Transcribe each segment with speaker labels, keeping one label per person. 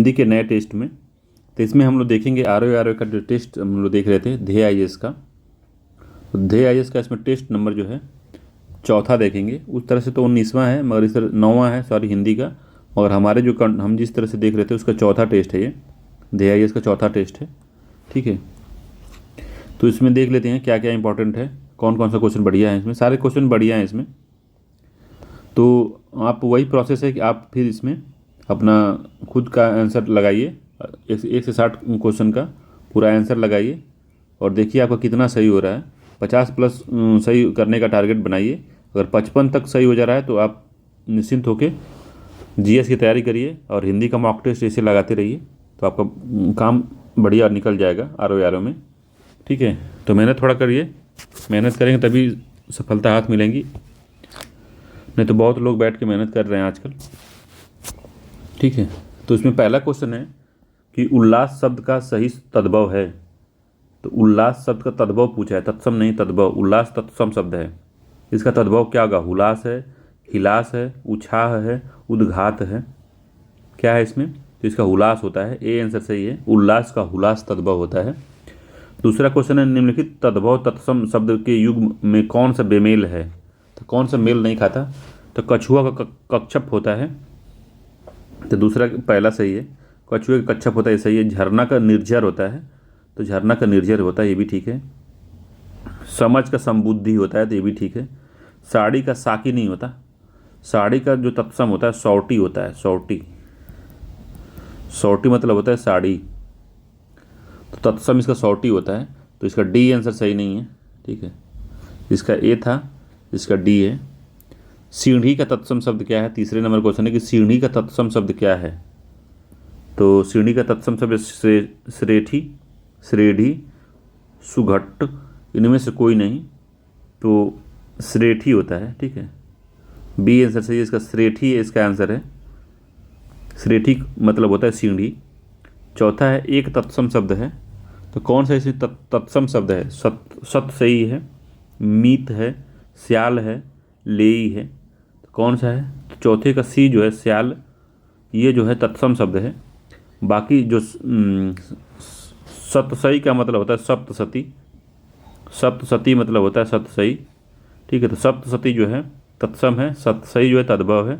Speaker 1: हिंदी के नए टेस्ट में। तो इसमें हम लोग देखेंगे आर का जो टेस्ट हम लोग देख रहे थे ध्येय आईएएस का। तो ध्येय आईएएस का इसमें टेस्ट नंबर जो है चौथा देखेंगे। उस तरह से तो 19वां है, मगर इस तरह 9वां है सॉरी हिंदी का। और हमारे जो हम जिस तरह से देख रहे थे उसका चौथा टेस्ट है ये, ध्येय आईएएस का चौथा टेस्ट है। ठीक है, तो इसमें देख लेते हैं क्या क्या इंपॉर्टेंट है, कौन कौन सा क्वेश्चन बढ़िया है। इसमें सारे क्वेश्चन बढ़िया हैं इसमें। तो आप वही प्रोसेस है कि आप फिर इसमें अपना खुद का आंसर लगाइए, 1 से 60 क्वेश्चन का पूरा आंसर लगाइए और देखिए आपका कितना सही हो रहा है। 50+ सही करने का टारगेट बनाइए। अगर 55 तक सही हो जा रहा है तो आप निश्चिंत होकर जीएस की तैयारी करिए और हिंदी का मॉक टेस्ट ऐसे लगाते रहिए, तो आपका काम बढ़िया निकल जाएगा आर में। ठीक है, तो मेहनत थोड़ा करिए, मेहनत करेंगे तभी सफलता हाथ मिलेंगी, नहीं तो बहुत लोग बैठ के मेहनत कर रहे हैं आजकल। ठीक है, तो इसमें पहला क्वेश्चन है कि उल्लास शब्द का सही तद्भव है। तो उल्लास शब्द का तद्भव पूछा है, तत्सम नहीं तद्भव। उल्लास तत्सम शब्द है, इसका तद्भव क्या होगा? हुलास है, हिलास है, उछाह है, उद्घात है। क्या है इसमें? तो इसका हुलास होता है, ए आंसर सही है। उल्लास का हुलास तद्भव होता है। दूसरा क्वेश्चन है निम्नलिखित तद्भव तत्सम शब्द के युग में कौन सा बेमेल है? तो कौन सा मेल नहीं खाता? तो कछुआ का कच्छप होता है, तो दूसरा पहला सही है। कछुए का कच्छप होता है, सही है। झरना का निर्झर होता है, तो झरना का निर्झर होता है, ये भी ठीक है। समझ का समबुद्धि होता है, तो ये भी ठीक है। साड़ी का साकी नहीं होता। साड़ी का जो तत्सम होता है सौटी होता है, सौटी। सौटी मतलब होता है साड़ी, तो तत्सम इसका सौटी होता है, तो इसका डी आंसर सही नहीं है। ठीक है, इसका ए था, इसका डी है। सीढ़ी का तत्सम शब्द क्या है? तीसरे नंबर क्वेश्चन है कि सीढ़ी का तत्सम शब्द क्या है? तो सीढ़ी का तत्सम शब्द श्रेठी, श्रेढ़ी, सुघट्ट, इनमें से कोई नहीं, तो श्रेठी होता है। ठीक है, बी आंसर सही है, इसका श्रेठी है, इसका आंसर है। श्रेठी मतलब होता है सीढ़ी। चौथा है एक तत्सम शब्द है, तो कौन सा इसमें तत्सम शब्द है? सत सही है, मीत है, स्याल है, लेई है, तो कौन सा है? तो चौथे का सी जो है स्याल, ये जो है तत्सम शब्द है। बाकी जो सतसई का मतलब होता है सप्तसती, सप्तसती मतलब होता है सतसई। ठीक है, तो सप्तसती जो है तत्सम है, सतसई जो है तद्भव है।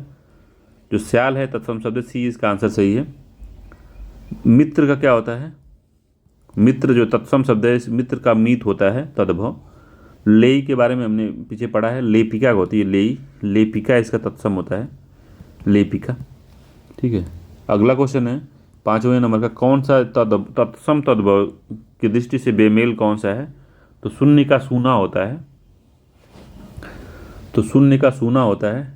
Speaker 1: जो स्याल है तत्सम शब्द, सी इसका आंसर सही है। मित्र का क्या होता है? मित्र जो तत्सम शब्द है, इस मित्र का मीत होता है तद्भव। लेई के बारे में हमने पीछे पढ़ा है, लेपिका होती है लेई, लेपिका इसका तत्सम होता है, लेपिका। ठीक है, अगला क्वेश्चन है 5वें नंबर का, कौन सा तत्सम तद्भव की दृष्टि से बेमेल कौन सा है? तो शून्य का सूना होता है, तो शून्य का सूना होता है,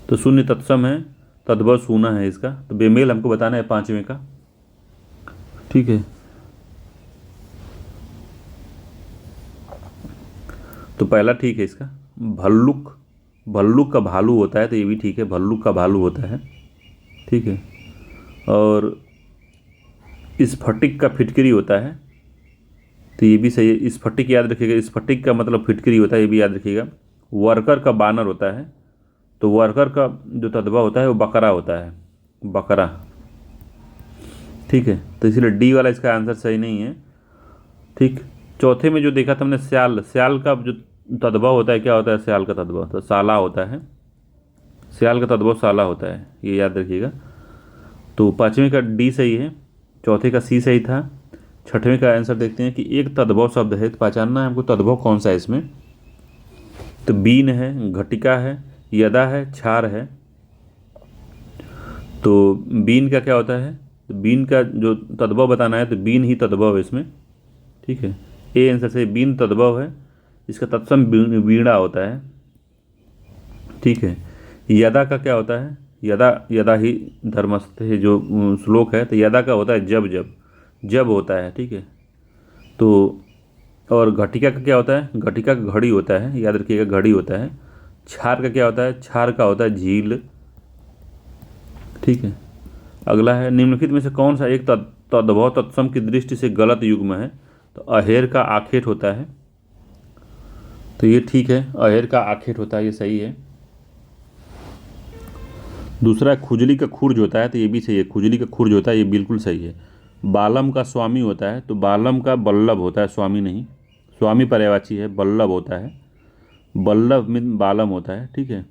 Speaker 1: तो शून्य तत्सम है, तद्भव सूना है इसका। तो बेमेल हमको बताना है 5वें का। ठीक है, तो पहला ठीक है इसका। भल्लुक, भल्लुक का भालू होता है, तो ये भी ठीक है, भल्लुक का भालू होता है। ठीक है, और स्फटिक का फिटकरी होता है, तो ये भी सही है। स्फटिक याद रखिएगा, स्फटिक का मतलब फिटकरी होता है, ये भी याद रखिएगा। वर्कर का बानर होता है, तो वर्कर का जो तद्भव होता है वो बकरा होता है, बकरा। ठीक है, तो इसलिए डी वाला इसका आंसर सही नहीं है। ठीक, चौथे में जो देखा था हमने स्याल, स्याल का जो तद्भव होता है क्या होता है? स्याल का तद्भव तो साला होता है, स्याल का तद्भव साला होता है, ये याद रखिएगा। तो 5वें का डी सही है, चौथे का सी सही था। 6वें का आंसर देखते हैं कि एक तद्भव शब्द है, तो पहचानना है हमको तद्भव कौन सा है इसमें। तो बीन है, घटिका है, यदा है, छार है। तो बीन का क्या होता है? तो बीन का जो तद्भव बताना है, तो बीन ही तद्भव है इसमें। ठीक है, ए आंसर से बीन तद्भव है, इसका तत्सम वीणा होता है। ठीक है, यदा का क्या होता है? यदा, यदा ही धर्मस्थे जो श्लोक है, तो यदा का होता है जब, जब, जब होता है। ठीक है, तो और घटिका का क्या होता है? घटिका का घड़ी होता है, याद रखिएगा घड़ी होता है। छार का क्या होता है? छार का होता है झील। ठीक है, अगला है निम्नलिखित में से कौन सा एक तद्भव तत्सम की दृष्टि से गलत युग्म है? तो अहेर का आखेट होता है, तो ये ठीक है, अहेर का आखेट होता है, ये सही है। दूसरा है खुजली का खुर्ज होता है, तो ये भी सही है, खुजली का खुर्ज होता है, ये बिल्कुल सही है। बालम का स्वामी होता है, तो बालम का बल्लभ होता है, स्वामी नहीं। स्वामी पर्यायवाची है, बल्लभ होता है। बल्लभ मीन बालम होता है, ठीक है।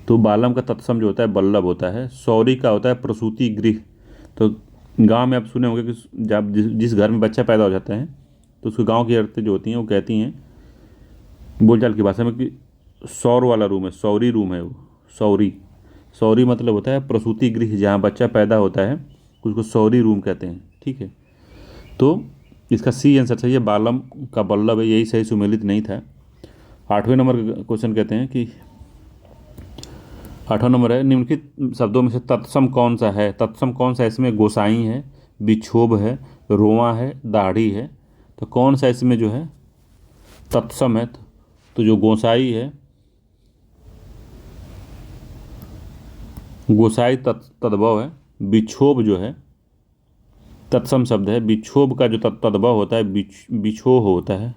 Speaker 1: तो बालम का तत्सम जो होता है बल्लभ होता है। सौरी का होता है प्रसूति गृह। तो गांव में आप सुने होंगे कि जब जिस घर में बच्चा पैदा हो जाता है तो उसको गांव की औरतें जो होती हैं वो कहती हैं बोलचाल की भाषा में कि सौर वाला रूम है, सौरी रूम है वो। सौरी, सौरी मतलब होता है प्रसूति गृह, जहाँ बच्चा पैदा होता है उसको सौरी रूम कहते हैं, ठीक है। तो इसका सी आंसर सही है, बालम का बल्लभ है, यही सही सुमेलित नहीं था। 8वें नंबर का क्वेश्चन कहते हैं कि 8वां नंबर है, निम्नलिखित शब्दों में से तत्सम कौन सा है। तत्सम कौन सा है, इसमें गोसाई है, बिछोभ है, रोआ है, दाढ़ी है। तो कौन सा इसमें जो है तत्सम है, तो जो गोसाई है, गोसाई तद्भव है। बिछोभ जो है तत्सम शब्द है। बिछोभ का जो तद्भव होता है बिछोह होता है,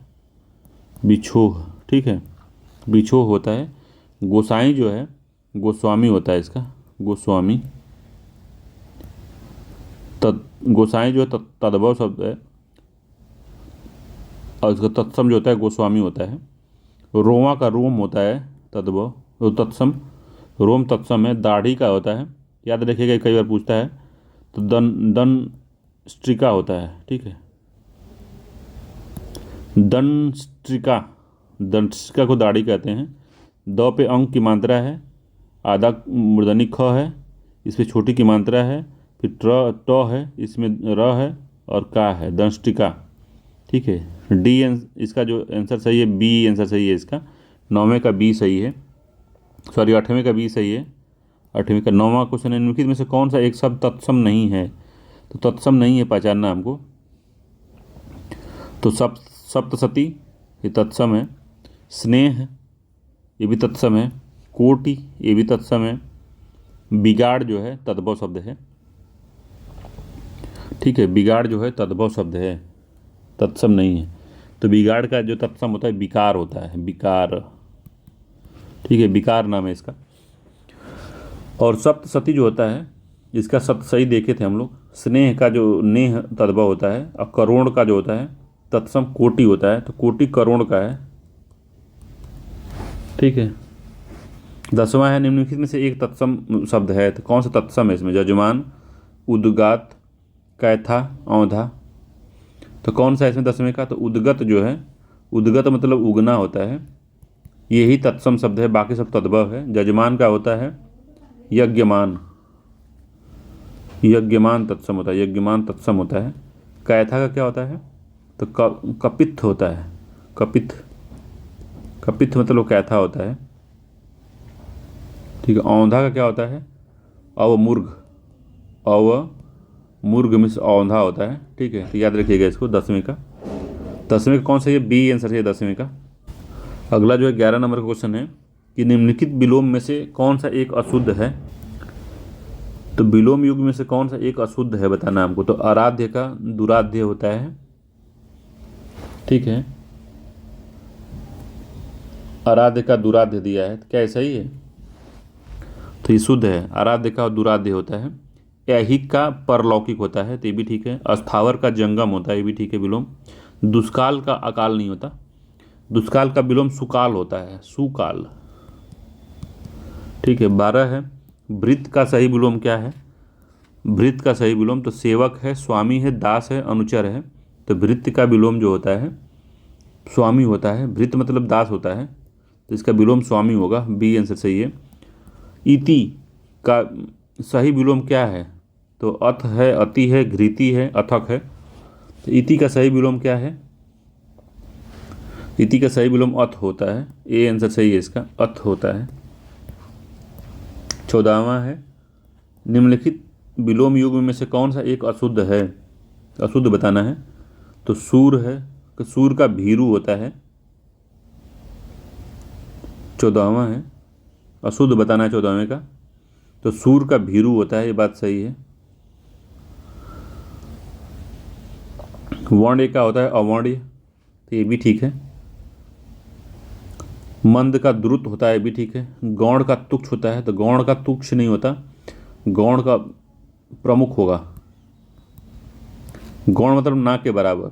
Speaker 1: बिछोह, ठीक है, बिछोह होता है। गोसाई जो है गोस्वामी होता है इसका, गोस्वामी। गोसाई जो है तद्भव शब्द है और इसका तत्सम जो होता है गोस्वामी होता है। रोमा का रोम होता है तद्भव, तो तत्सम, रोम तत्सम है। दाढ़ी का होता है, याद रखिएगा कई बार पूछता है, तो दन स्ट्रिका होता है, ठीक है। दंस्ट्रिका, दंस्ट्रिका को दाढ़ी कहते हैं। द पे अंक की मात्रा है, आधा मूर्धनी ख है, इस पे छोटी की मात्रा है, फिर ट है, इसमें र है और का है, दंस्ट्रिका, ठीक है। डी इसका जो आंसर सही है, बी आंसर सही है इसका। 9वें का बी सही है, सॉरी 8वें का बी सही है। 8वें का 9वां क्वेश्चन है, निम्नलिखित में से कौन सा एक शब्द तत्सम नहीं है। तो तत्सम नहीं है पहचानना हमको। तो सप्तसती ये तत्सम है। स्नेह ये भी तत्सम है। कोटि ये भी तत्सम है। बिगाड़ जो है तद्भव शब्द है, ठीक है। बिगाड़ जो है तद्भव शब्द है, तत्सम नहीं है। तो बिगाड़ का जो तत्सम होता है विकार होता है, विकार, ठीक है, विकार नाम है इसका। और सप्तसती जो होता है इसका सप्त सही देखे थे हम लोग। स्नेह का जो नेह तद्भव होता है, और करोड़ का जो होता है तत्सम कोटि होता है, तो कोटि करोड़ का है, ठीक है। 10वां है, निम्नलिखित में से एक तत्सम शब्द है, तो कौन सा तत्सम है इसमें। जजमान, उद्गात, कैथा, औंधा। तो कौन सा है इसमें 10वें का, तो उद्गत जो है, उद्गत मतलब उगना होता है, यही तत्सम शब्द है, बाकी सब तद्भव है। जजमान का होता है यज्ञमान, यज्ञमान तत्सम होता है, यज्ञमान तत्सम होता है। कैथा का क्या होता है, तो कपित्थ होता है, कपित्थ, कपित्थ मतलब कैथा होता है, ठीक है। औंधा का क्या होता है, अवमूर्घ, अवमूर्घ मिस औंधा होता है, ठीक है। तो याद रखिएगा इसको 10वें का। 10वें का कौन सा, ये बी आंसर है 10वें का। अगला जो है 11 नंबर का क्वेश्चन है कि निम्नलिखित विलोम में से कौन सा एक अशुद्ध है। तो विलोम युग में से कौन सा एक अशुद्ध है बताना हमको। तो आराध्य का दुराध्य होता है, ठीक है। आराध्य का दुराध्य दिया है, तो क्या ऐसा ही है, तो ये शुद्ध है। आराध्य का दुराध्य होता है। ऐहिक का परलौकिक होता है, तो ये भी ठीक है। अस्थावर का जंगम होता है, ये भी ठीक है विलोम। दुष्काल का अकाल नहीं होता, दुष्काल का विलोम सुकाल होता है, सुकाल, ठीक है। 12 है, भृत्य का सही विलोम क्या है। भृत्य का सही विलोम तो सेवक है, स्वामी है, दास है, अनुचर है। तो भृत्य का विलोम जो होता है स्वामी होता है, भृत्य मतलब दास होता है, तो इसका विलोम स्वामी होगा, बी आंसर सही है। इति का सही विलोम क्या है, तो अथ है, अति है, घृति है, अथक है। तो इति का सही विलोम क्या है, इति का सही विलोम अथ होता है, ए आंसर सही है इसका, अथ होता है। 14वां है, निम्नलिखित विलोम युग में से कौन सा एक अशुद्ध है, अशुद्ध बताना है। तो सूर है, तो सूर का भीरू होता है। 14वां है, अशुद्ध बताना है 14वें का, तो सूर का भीरू होता है, ये बात सही है। वर्ण का होता है अवर्ण्य, तो ये भी ठीक है। मंद का द्रुत होता है, भी ठीक है। गौण का तुक्ष होता है, तो गौण का तुक्ष नहीं होता, गौण का प्रमुख होगा। गौण मतलब ना के बराबर,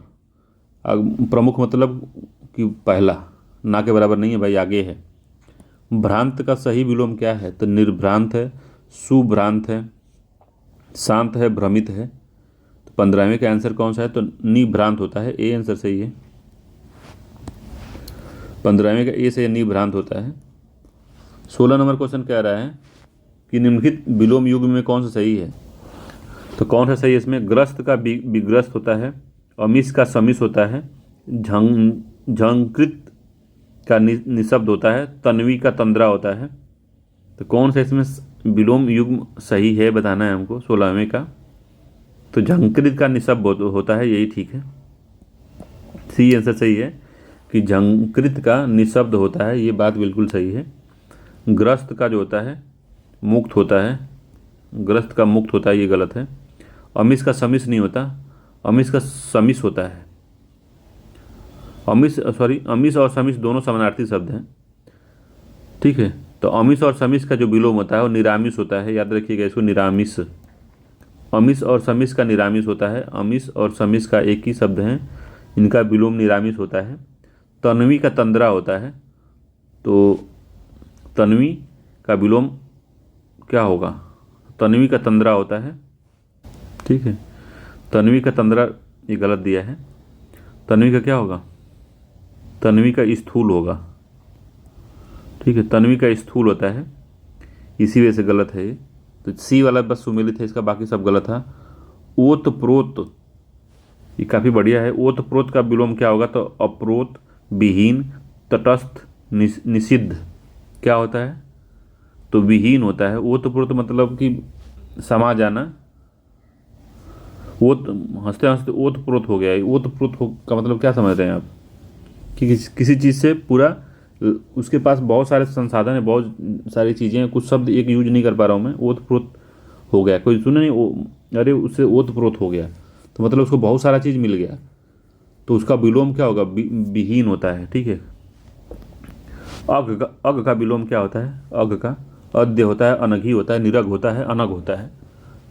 Speaker 1: प्रमुख मतलब कि पहला, ना के बराबर नहीं है भाई, आगे है। भ्रांत का सही विलोम क्या है? तो निर्भ्रांत है, सुभ्रांत है, शांत है, भ्रमित है। तो 15वें का आंसर कौन सा है? तो निभ्रांत होता है, ए आंसर सही है। 15वें का ए से निभ्रांत होता है। 16 नंबर क्वेश्चन कह रहा है कि निम्नलिखित विलोम युग में कौन सा सही है? तो कौन सा सही है इसमें? ग्रस्त का विग्रस्त होता है, अमिश का समिश होता है, झंकृत का निशब्द होता है, तन्वी का तंद्रा होता है। तो कौन सा इसमें विलोम युग्म सही है बताना है हमको 16वें का। तो झंकृत का निशब्द होता है, यही ठीक है, सी आंसर सही है कि झंकृत का निशब्द होता है, ये बात बिल्कुल सही है। ग्रस्त का जो होता है मुक्त होता है, ग्रस्त का मुक्त होता है, ये गलत है। अमिश का समिश नहीं होता, अमिश का समिश होता है। अमिश और समिश दोनों समानार्थी शब्द हैं, ठीक है। तो अमिश और समिश का जो विलोम होता है वो निरामिष होता है, याद रखिएगा इसको, निरामिष। अमिश और समिश का निरामिष होता है, अमिश और समिश का एक ही शब्द है, इनका विलोम निरामिष होता है। तन्वी का तंद्रा होता है, तो तन्वी का विलोम क्या होगा? तन्वी का तंद्रा होता है, ठीक है। तन्वी का तंद्रा ये गलत दिया है, तन्वी का क्या होगा? तन्वी का स्थूल होगा, ठीक है, तन्वी का स्थूल होता है, इसी वजह से गलत है ये। तो सी वाला बस सुमेलित है, इसका बाकी सब गलत था। ओत प्रोत, ये काफ़ी बढ़िया है। ओत प्रोत का विलोम क्या होगा? तो अप्रोत, विहीन, तटस्थ, निषिद्ध क्या होता है? तो विहीन होता है। ओत प्रोत मतलब कि समा जाना, ओत हंसते हंसते ओत प्रोत हो गया। ओत प्रोत का मतलब क्या समझ रहे हैं आप? कि किसी चीज़ से पूरा, उसके पास बहुत सारे संसाधन है, बहुत सारी चीज़ें हैं, कुछ शब्द एक यूज नहीं कर पा रहा हूँ मैं, ओत प्रोत हो गया। कोई सुने नहीं, अरे उससे ओत प्रोत हो गया, तो मतलब उसको बहुत सारा चीज़ मिल गया, तो उसका विलोम क्या होगा? विहीन होता है, ठीक है। अग का विलोम क्या होता है? अग का अद्य होता है, अनघी होता है, निरग होता है, अनग होता है।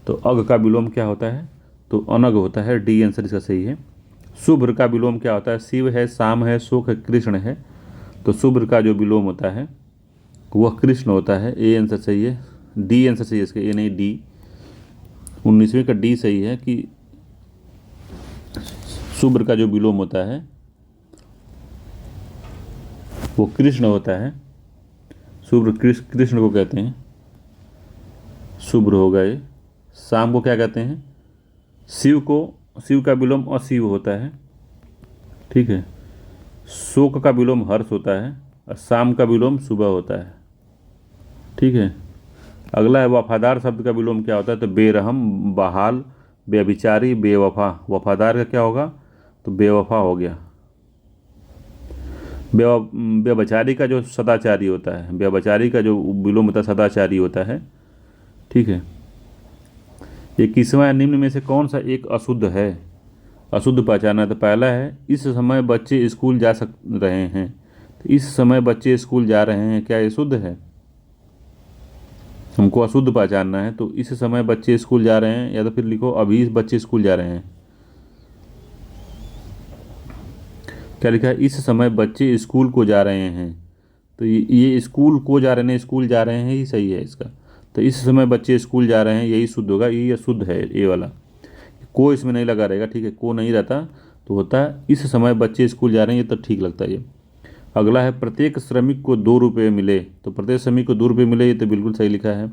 Speaker 1: तो अग का विलोम क्या होता है? तो अनग होता है, डी आंसर इसका सही है। शुभ्र का विलोम क्या होता है? शिव है, शाम है, सुख है, कृष्ण है। तो शुभ्र का जो विलोम होता है वह कृष्ण होता है, ए आंसर सही है। डी आंसर सही है इसका, ए नहीं डी। 19वें का डी सही है कि शुभ्र का जो विलोम होता है वो कृष्ण होता है। शुभ्र कृष्ण को कहते हैं, शुभ्र होगा ये। शाम को क्या कहते हैं? शिव को, शिव का विलोम अशिव होता है, ठीक है। शोक का विलोम हर्ष होता है, और शाम का विलोम सुबह होता है, ठीक है। अगला है वफादार शब्द का विलोम क्या होता है? तो बेरहम, बहाल, बेविचारी, बेवफा। वफादार का क्या होगा? तो बेवफा हो गया। बेवचारी का जो सदाचारी होता है, बेवचारी का जो विलोम होता है सदाचारी होता है, ठीक है। 21वां निम्न में से कौन सा एक अशुद्ध है? अशुद्ध पहचाना। तो पहला है इस समय बच्चे स्कूल जा रहे हैं, तो इस समय बच्चे स्कूल जा रहे हैं, क्या ये शुद्ध है? हमको अशुद्ध पहचानना है, तो इस समय बच्चे स्कूल जा रहे हैं, या तो फिर लिखो अभी बच्चे स्कूल जा रहे हैं। क्या लिखा है? इस समय बच्चे स्कूल को जा रहे हैं, तो ये स्कूल को जा रहे हैं, स्कूल जा रहे हैं ही सही है इसका। तो इस समय बच्चे स्कूल जा रहे हैं, यही शुद्ध होगा, ये अशुद्ध है ये वाला। को इसमें नहीं लगा रहेगा, ठीक है, को नहीं रहता तो होता है इस समय बच्चे स्कूल जा रहे हैं, ये तो ठीक लगता है ये। अगला है प्रत्येक श्रमिक को 2 रुपये मिले, तो प्रत्येक श्रमिक को 2 रुपये मिले, ये तो बिल्कुल सही लिखा है।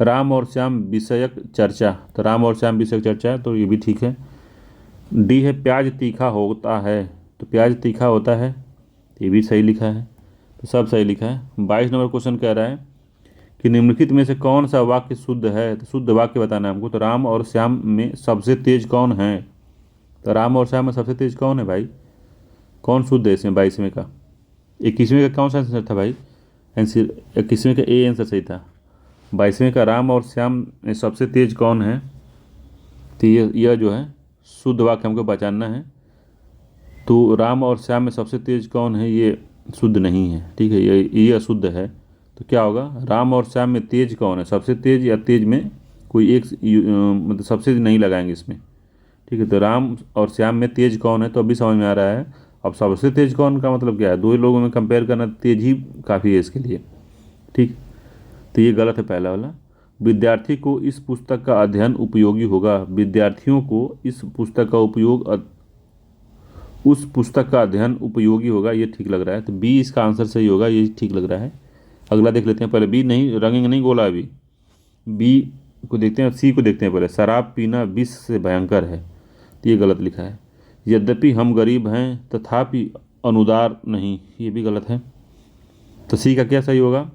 Speaker 1: राम और श्याम विषयक चर्चा, तो राम और श्याम विषयक चर्चा है, तो ये भी ठीक है। डी है प्याज तीखा होता है, तो प्याज तीखा होता है, ये भी सही लिखा है, तो सब सही लिखा है। 22 नंबर क्वेश्चन कह रहा है कि निम्नलिखित में से कौन सा वाक्य शुद्ध है? तो शुद्ध वाक्य बताना है हमको। तो राम और श्याम में सबसे तेज कौन है? तो राम और श्याम में सबसे तेज कौन है भाई? कौन शुद्ध है इसमें? 22वें का। 21वें का कौन सा आंसर था भाई? आंसर 21वें का ए आंसर सही था। 22वें का राम और श्याम में सबसे तेज कौन है? तो यह जो है शुद्ध वाक्य हमको पहचानना है। तो राम और श्याम में सबसे तेज कौन है, ये शुद्ध नहीं है, ठीक है, ये अशुद्ध है। तो क्या होगा, राम और श्याम में तेज कौन है, सबसे तेज या तेज में कोई एक मतलब सबसे नहीं लगाएंगे इसमें, ठीक है। तो राम और श्याम में तेज कौन है, तो अभी समझ में आ रहा है। अब सबसे तेज कौन का मतलब क्या है, दो ही लोगों में कंपेयर करना, तेज ही काफ़ी है इसके लिए, ठीक। तो ये गलत है पहला वाला। विद्यार्थी को इस पुस्तक का अध्ययन उपयोगी होगा, विद्यार्थियों को इस पुस्तक का उस पुस्तक का अध्ययन उपयोगी होगा, ये ठीक लग रहा है। तो बी इसका आंसर सही होगा, ये ठीक लग रहा है। अगला देख लेते हैं, पहले बी नहीं रंगेंगे, नहीं बोला अभी, बी को देखते हैं, सी को देखते हैं पहले। शराब पीना विष से भयंकर है, तो ये गलत लिखा है। यद्यपि हम गरीब हैं तथापि अनुदार नहीं, ये भी गलत है। तो सी का क्या सही होगा,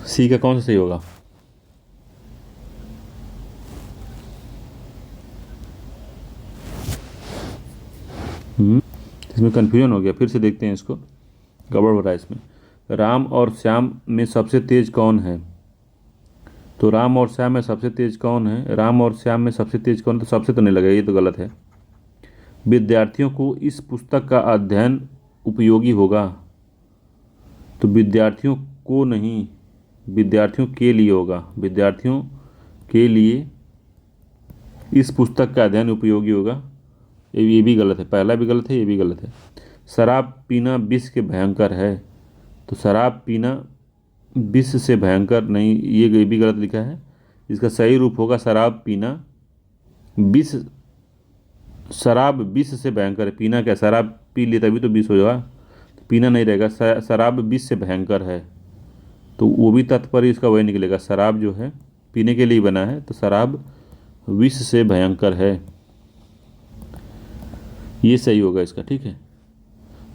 Speaker 1: सी का कौन सा सही होगा, इसमें कन्फ्यूजन हो गया, फिर से देखते हैं इसको, गड़बड़ हो रहा है इसमें। राम और श्याम में सबसे तेज कौन है, तो राम और श्याम में सबसे तेज कौन है, राम और श्याम में सबसे तेज कौन, तो सबसे तो नहीं लगेगा, ये तो गलत है। विद्यार्थियों को इस पुस्तक का अध्ययन उपयोगी होगा, तो विद्यार्थियों को नहीं, विद्यार्थियों के लिए होगा, विद्यार्थियों के लिए इस पुस्तक का अध्ययन उपयोगी होगा, ये भी गलत है, पहला भी गलत है, ये भी गलत है। शराब पीना विष के भयंकर है, तो शराब पीना विष से भयंकर नहीं, ये भी गलत लिखा है। इसका सही रूप होगा शराब पीना विष, शराब विष से भयंकर है, पीना क्या, शराब पी लिए तभी तो विष होगा, तो पीना नहीं रहेगा, शराब विष से भयंकर है, तो वो भी तात्पर्य इसका वही निकलेगा, शराब जो है पीने के लिए बना है, तो शराब विष से भयंकर है, ये सही होगा इसका, ठीक है।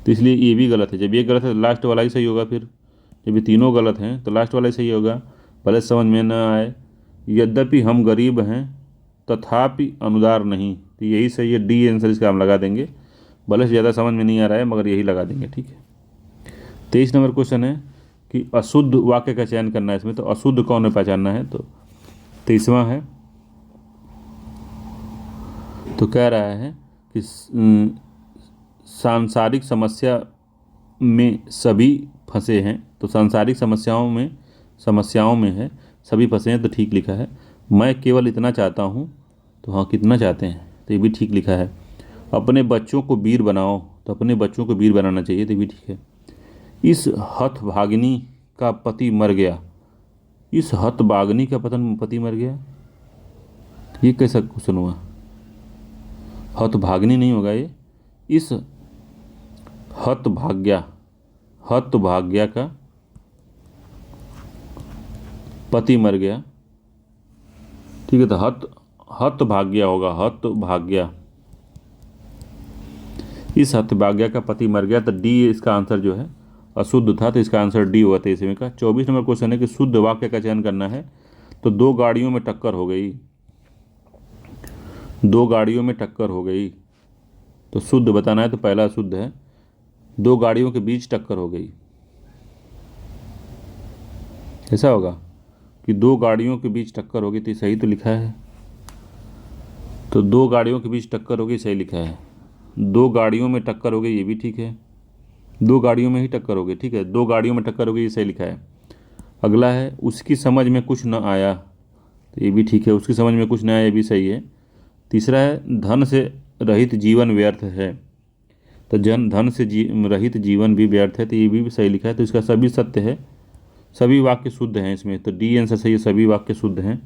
Speaker 1: तो इसलिए ये भी गलत है, जब ये गलत है तो लास्ट वाला ही सही होगा, फिर जब ये तीनों गलत हैं तो लास्ट वाला ही सही होगा, भले समझ में न आए। यद्यपि हम गरीब हैं तथापि अनुदार नहीं, तो यही सही है, डी आंसर इसका हम लगा देंगे, भले से ज़्यादा समझ में नहीं आ रहा है मगर यही लगा देंगे, ठीक है। 23 नंबर क्वेश्चन है कि अशुद्ध वाक्य का चयन करना है इसमें, तो अशुद्ध कौन है पहचानना है, तो 23वां है। तो कह रहा है कि सांसारिक समस्या में सभी फंसे हैं, तो सांसारिक समस्याओं में है सभी फंसे हैं, तो ठीक लिखा है। मैं केवल इतना चाहता हूँ, तो हाँ कितना चाहते हैं, तो ये भी ठीक लिखा है। अपने बच्चों को वीर बनाओ, तो अपने बच्चों को वीर बनाना चाहिए, तो ये भी ठीक है। इस हतभागिनी का पति मर गया, इस हतभागिनी का पति मर गया, ये कैसा क्वेश्चन हुआ, हतभागिनी नहीं होगा ये, इस हतभाग्या का पति मर गया, ठीक है। तो हतभाग्या होगा, हतभाग्या, इस हतभाग्या का पति मर गया, तो डी इसका आंसर जो है अशुद्ध था, तो इसका आंसर डी होगा 23वें का। 24 नंबर क्वेश्चन है कि शुद्ध वाक्य का चयन करना है, तो दो गाड़ियों में टक्कर हो गई, दो गाड़ियों में टक्कर हो गई, तो शुद्ध बताना है, तो पहला शुद्ध है, दो गाड़ियों के बीच टक्कर हो गई, ऐसा होगा कि दो गाड़ियों के बीच टक्कर हो गई, तो सही तो लिखा है, तो दो गाड़ियों के बीच टक्कर हो गई सही लिखा है। दो गाड़ियों में टक्कर हो गई, ये भी ठीक है, दो गाड़ियों में ही टक्कर हो गई, ठीक है, दो गाड़ियों में टक्कर हो गई, ये सही लिखा है। अगला है उसकी समझ में कुछ न आया, तो ये भी ठीक है, उसकी समझ में कुछ न आया, ये भी सही है। तीसरा है धन से रहित जीवन व्यर्थ है, तो धन से रहित जीवन भी व्यर्थ है, तो ये भी सही लिखा है, तो इसका सभी सत्य है, सभी वाक्य शुद्ध हैं इसमें, तो डी आंसर सही है, सभी वाक्य शुद्ध हैं,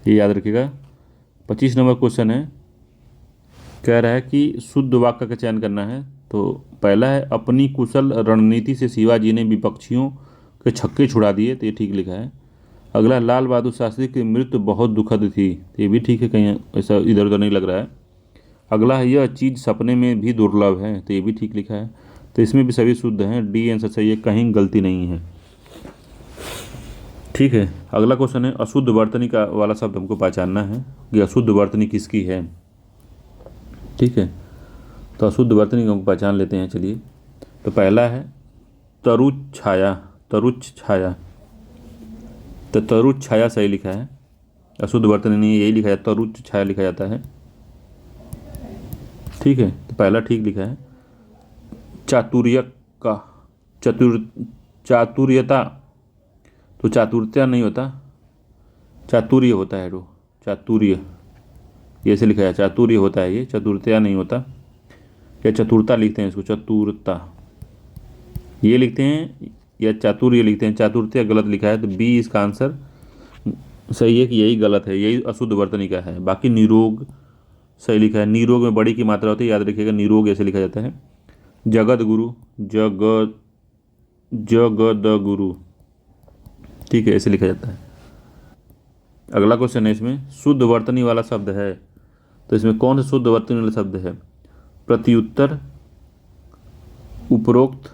Speaker 1: ये याद रखिएगा। 25 नंबर क्वेश्चन है, कह रहा है कि शुद्ध वाक्य का चयन करना है, तो पहला है अपनी कुशल रणनीति से शिवाजी ने विपक्षियों के छक्के छुड़ा दिए, तो ये ठीक लिखा है। अगला लाल बहादुर शास्त्री की मृत्यु बहुत दुखद थी, तो ये भी ठीक है, कहीं ऐसा इधर उधर नहीं लग रहा है। अगला है यह चीज़ सपने में भी दुर्लभ है, तो ये भी ठीक लिखा है, तो इसमें भी सभी शुद्ध हैं, डी आंसर सही है, कहीं गलती नहीं है, ठीक है। अगला क्वेश्चन है अशुद्ध वर्तनी का वाला शब्द हमको पहचानना है कि अशुद्ध वर्तनी किसकी है, ठीक है। तो अशुद्ध वर्तनी को हम पहचान लेते हैं, चलिए। तो पहला है तरुच छाया, तरुच छाया, तो तरुच छाया सही लिखा है, अशुद्ध वर्तनी नहीं, यही लिखा है, तरुच छाया लिखा जाता है, ठीक है, तो पहला ठीक लिखा है। चातुर्य का चातुर्यता, तो चातुर्या नहीं होता, चातुर्य होता है। वो चातुर्य ये से लिखा है, चातुर्य होता है, ये चतुर्थया नहीं होता। या चतुरता लिखते हैं इसको, चतुरता ये लिखते हैं, या चातुर्य लिखते हैं। चातुर्थया गलत लिखा है, तो बी इसका आंसर सही है कि यही गलत है, यही अशुद्ध वर्तनी का है। बाकी निरोग सही लिखा है। निरोग में बड़ी की मात्रा होती है, याद रखिएगा, निरोग ऐसे लिखा जाता है। जगत गुरु, जगद गुरु, ठीक है, ऐसे लिखा जाता है। अगला क्वेश्चन है, इसमें शुद्ध वर्तनी वाला शब्द है, तो इसमें कौन सा शुद्ध वर्तनी वाला शब्द है? प्रत्युत्तर, उपरोक्त,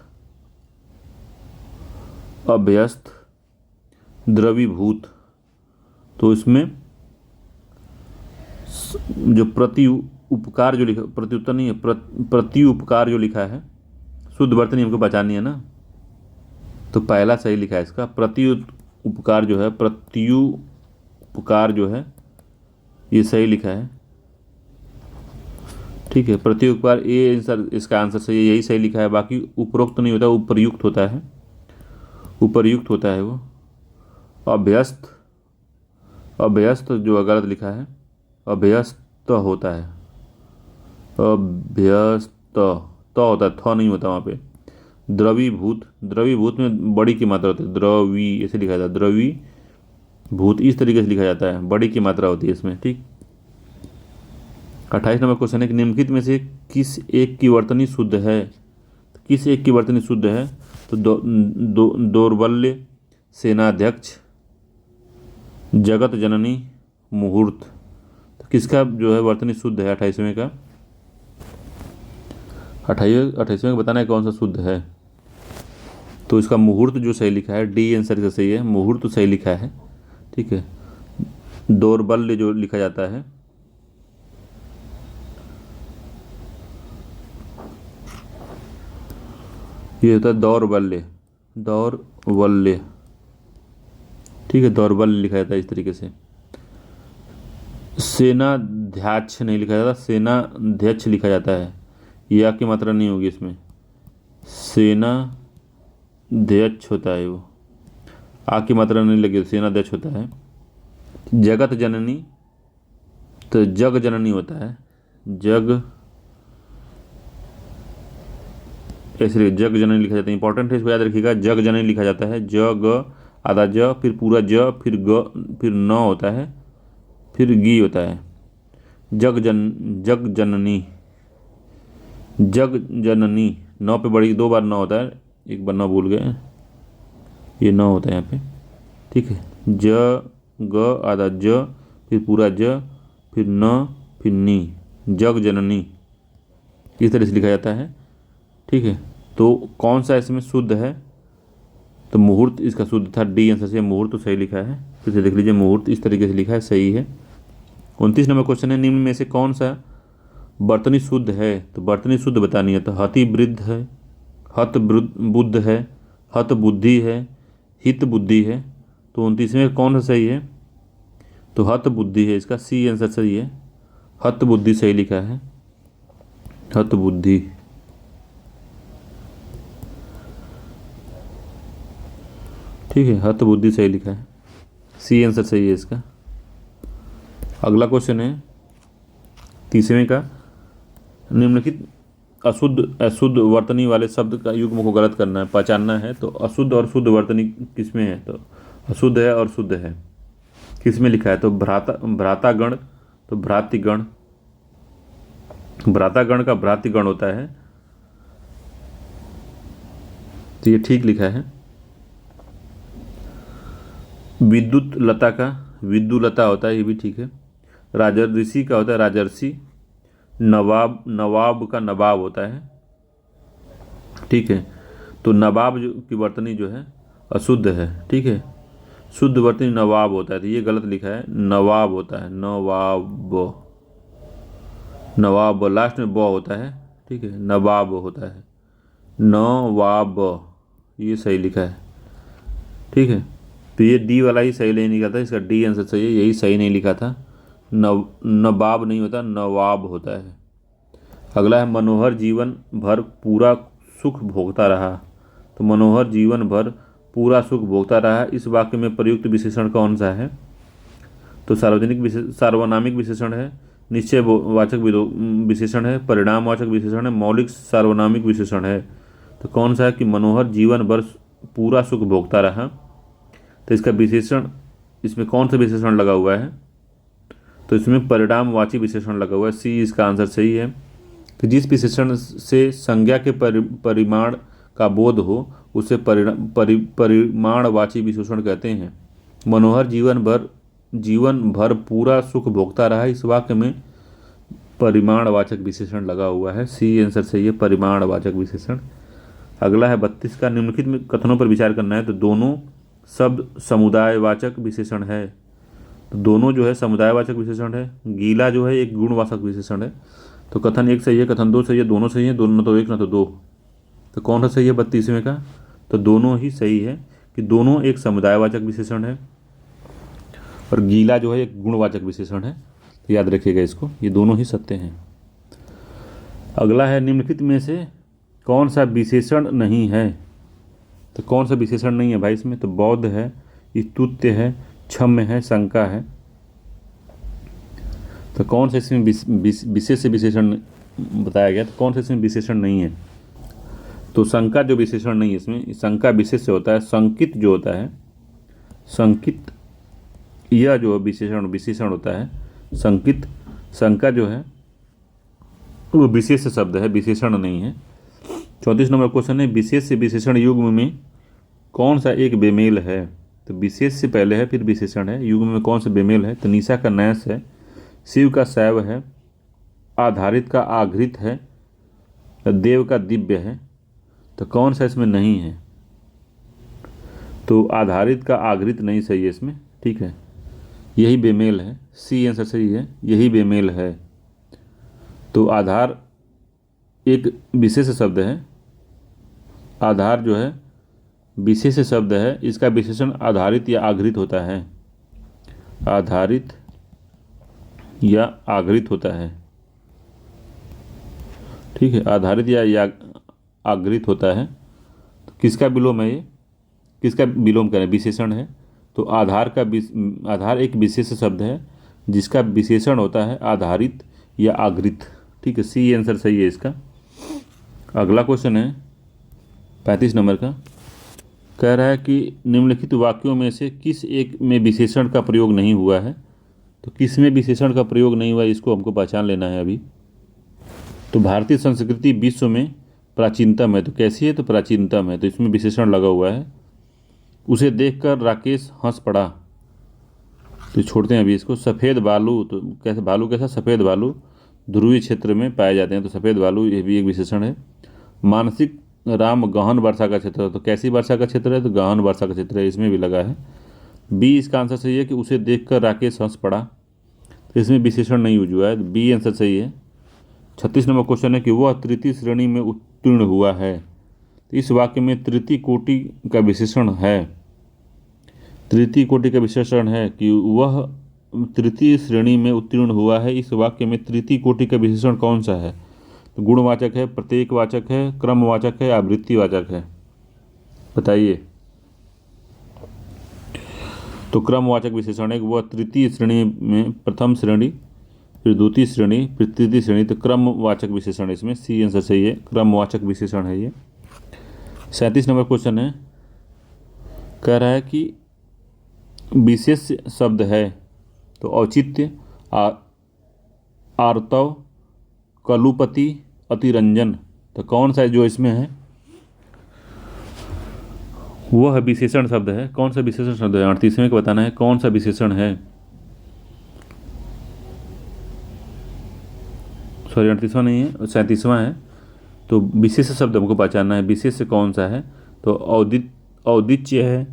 Speaker 1: अभ्यस्त, द्रवीभूत। तो इसमें जो प्रति उपकार जो लिखा, प्रत्युत्तर नहीं है, प्रति उपकार जो लिखा है, शुद्ध वर्तनी हमको पहचाननी है ना, तो पहला सही लिखा है इसका। प्रति उपकार जो है, प्रत्युपकार जो है, ये सही लिखा है, ठीक है। प्रत्युपकार ये आंसर, इसका आंसर सही है, यही सही लिखा है। बाकी उपरोक्त नहीं होता, उपरयुक्त होता है, उपरयुक्त होता है वो। अभ्यस्त, अभ्यस्त जो गलत लिखा है, अभ्यस्त होता है, अभ्यस्त तो होता है, थ नहीं होता वहाँ पे। द्रवीभूत, द्रवीभूत में बड़ी की मात्रा होती है, द्रवी ऐसे लिखा जाता है, द्रवीभूत इस तरीके से लिखा जाता है, बड़ी की मात्रा होती है इसमें, ठीक। 28 नंबर क्वेश्चन है कि निम्नलिखित में से किस एक की वर्तनी शुद्ध है? किस एक की वर्तनी शुद्ध है? तो दौर्बल्य, सेनाध्यक्ष, जगत जननी, मुहूर्त। तो किसका जो है वर्तनी शुद्ध है 28वें का? 28वें का बताना है कौन सा शुद्ध है। तो इसका मुहूर्त जो सही लिखा है, डी आंसर का सही है, मुहूर्त तो सही लिखा है, ठीक है। दौर्बल्य जो लिखा जाता है, ये होता है दौर्बल्य, दौर्बल्य, ठीक है, दौर्बल्य लिखा जाता है इस तरीके से। सेनाध्यक्ष नहीं लिखा जाता, सेनाध्यक्ष लिखा जाता है, या की मात्रा नहीं होगी इसमें, सेनाध्यक्ष होता है वो, आ की मात्रा नहीं लगी, सेनाध्यक्ष होता है। जगत जननी, तो जग जननी होता है, जग ऐसे जग जननी लिखा जाता है, इंपॉर्टेंट है, इसको याद रखिएगा। जग जननी लिखा जाता है, जग आधा ज, फिर पूरा ज, फिर ग, फिर न होता है, फिर गी होता है। जग जननी, जग जननी, नौ पे बड़ी 2 बार न होता है, एक बार न भूल गए, ये न होता है यहाँ पे, ठीक है। ज ग आधा ज, फिर पूरा ज, फिर न, फिर नी, जग जननी, इस तरह से लिखा जाता है, ठीक है। तो कौन सा इसमें शुद्ध है? तो मुहूर्त इसका शुद्ध था, डी आंसर से मुहूर्त तो सही लिखा है, फिर से देख लीजिए, मुहूर्त इस तरीके से लिखा है, सही है। 29 नंबर क्वेश्चन है, निम्न में से कौन सा वर्तनी शुद्ध है? तो वर्तनी शुद्ध बतानी है, तो हति वृद्ध है, हत बुद्ध है, हत बुद्धि है, हित बुद्धि है। तो 29वें कौन सा सही है? तो हत बुद्धि है, इसका सी आंसर सही है, हत बुद्धि सही लिखा है, हत बुद्धि, ठीक है, हत बुद्धि सही लिखा है, सी आंसर सही है इसका। अगला क्वेश्चन है 30वें का, निम्नलिखित अशुद्ध वर्तनी वाले शब्द का युग्म को गलत करना है, पहचानना है। तो अशुद्ध और शुद्ध वर्तनी किसमें है? तो अशुद्ध है और शुद्ध है, किसमें लिखा है? तो भ्रातागण, तो भ्रातृगण, भ्रातागण का भ्रातृगण होता है, तो ये ठीक लिखा है। विद्युत लता का विद्युलता होता है, ये भी ठीक है। राजर्षि का होता है राजर्षि, नवाब का नवाब होता है, ठीक है। तो नवाब की वर्तनी जो है अशुद्ध है, ठीक है। शुद्ध वर्तनी नवाब होता है, तो ये गलत लिखा है, नवाब होता है, नवाब, नवाब लास्ट में ब होता है, ठीक है, नवाब होता है, नवाब, ये सही लिखा है, ठीक है। तो ये डी वाला ही सही नहीं लिखा था, इसका डी आंसर सही है, यही सही नहीं लिखा था, नवाब नहीं होता, नवाब होता है। अगला है मनोहर जीवन भर पूरा सुख भोगता रहा। तो मनोहर जीवन भर पूरा सुख भोगता रहा, इस वाक्य में प्रयुक्त विशेषण कौन सा है? तो सार्वनामिक विशेषण है, निश्चयवाचक विशेषण है, परिणामवाचक विशेषण है, मौलिक सार्वनामिक विशेषण है। तो कौन सा है कि मनोहर जीवन भर पूरा सुख भोगता रहा। तो इसका विशेषण, इसमें कौन सा विशेषण लगा हुआ है? तो इसमें परिणामवाची विशेषण लगा हुआ है। सी इसका आंसर सही है कि जिस विशेषण से संज्ञा के परिमाण का बोध हो उसे परिमाणवाची विशेषण कहते हैं। मनोहर जीवन भर पूरा सुख भोगता रहा, इस वाक्य में परिमाणवाचक विशेषण लगा हुआ है। सी आंसर सही है, परिमाणवाचक विशेषण। अगला है 32 का, निम्नलिखित में कथनों पर विचार करना है। तो दोनों शब्द समुदायवाचक विशेषण है। तो दोनों जो है समुदायवाचक विशेषण है। गीला जो है एक गुणवाचक विशेषण है। तो कथन 1 सही है, कथन 2 सही है, दोनों सही है, दोनों न तो 1 न तो 2। तो कौन सा सही है 32वें का? तो दोनों ही सही है कि दोनों एक समुदायवाचक विशेषण है और गीला जो है एक गुणवाचक विशेषण है। तो याद रखिएगा इसको, ये दोनों ही सत्य हैं। अगला है निम्नलिखित में से कौन सा विशेषण नहीं है? तो कौन सा विशेषण नहीं है भाई इसमें? तो बौद्ध है, स्तुत्य है, क्षम्य है, शंका है। तो कौन सा इसमें विशेष विशेषण बताया गया? तो कौन सा इसमें विशेषण नहीं है? तो शंका जो विशेषण नहीं है इसमें, शंका विशेष से होता है। संकित जो होता है, संकित यह जो विशेषण होता है संकित, शंका जो है वो विशेष शब्द है, विशेषण नहीं है। 34 नंबर क्वेश्चन है, विशेष से विशेषण युग्म में कौन सा एक बेमेल है? तो विशेष से पहले है फिर विशेषण है, युग्म में कौन सा बेमेल है? तो निशा का नैश है, शिव का शैव है, आधारित का आघृत है, देव का दिव्य है। तो कौन सा इसमें नहीं है? तो आधारित का आघृत नहीं सही है इसमें, ठीक है, यही बेमेल है। सी आंसर सही है, यही बेमेल है। तो आधार एक विशेष शब्द है, आधार जो है विशेष शब्द है, इसका विशेषण आधारित या आघृत होता है, आधारित या आघृत होता है, ठीक है, आधारित या आघृत होता है। तो किसका विलोम है ये? किसका विलोम करें? विशेषण है। तो आधार एक विशेष शब्द है जिसका विशेषण होता है आधारित या आघृत, ठीक है। सी आंसर सही है इसका। अगला क्वेश्चन है 35 नंबर का, कह रहा है कि निम्नलिखित वाक्यों में से किस एक में विशेषण का प्रयोग नहीं हुआ है? तो किस में विशेषण का प्रयोग नहीं हुआ है इसको हमको पहचान लेना है अभी। तो भारतीय संस्कृति विश्व में प्राचीनतम है। तो कैसी है? तो प्राचीनतम है, तो इसमें विशेषण लगा हुआ है। उसे देखकर राकेश हंस पड़ा। तो छोड़ते हैं अभी इसको। सफ़ेद बालू, तो कैसे बालू कैसा? सफ़ेद बालू ध्रुवीय क्षेत्र में पाए जाते हैं, तो सफ़ेद बालू ये भी एक विशेषण है। मानसिक राम गहन वर्षा का क्षेत्र है। तो कैसी वर्षा का क्षेत्र है? तो गहन वर्षा का क्षेत्र है, इसमें भी लगा है। बी इसका आंसर सही है कि उसे देखकर राकेश हंस पड़ा। तो इसमें विशेषण नहीं यूज हुआ है, बी आंसर सही है। 36 नंबर क्वेश्चन है कि वह तृतीय श्रेणी में उत्तीर्ण हुआ है। तो इस वाक्य में तृतीय कोटि का विशेषण है, तृतीय कोटि का विशेषण है कि वह तृतीय श्रेणी में उत्तीर्ण हुआ है। इस वाक्य में तृतीय कोटि का विशेषण कौन सा है? तो गुणवाचक है, प्रत्येकवाचक है, क्रमवाचक है, आवृत्तिवाचक है? बताइए। तो क्रमवाचक विशेषण है कि वह तृतीय श्रेणी में, प्रथम श्रेणी, फिर द्वितीय श्रेणी, फिर तृतीय श्रेणी। तो क्रमवाचक विशेषण है इसमें, सी आंसर सही है, क्रमवाचक विशेषण है ये। 37 नंबर क्वेश्चन है, कह रहा है कि विशेष शब्द है। तो औचित्य, आर्तव, कलुपति, अतिरंजन। तो कौन सा जो इसमें है वह विशेषण शब्द है? कौन सा विशेषण शब्द है? 38वें को बताना है कौन सा विशेषण है। सॉरी 38वां नहीं है, 37वां है। तो विशेष शब्द हमको पहचानना है, विशेष कौन सा है? तो औदिच्य है,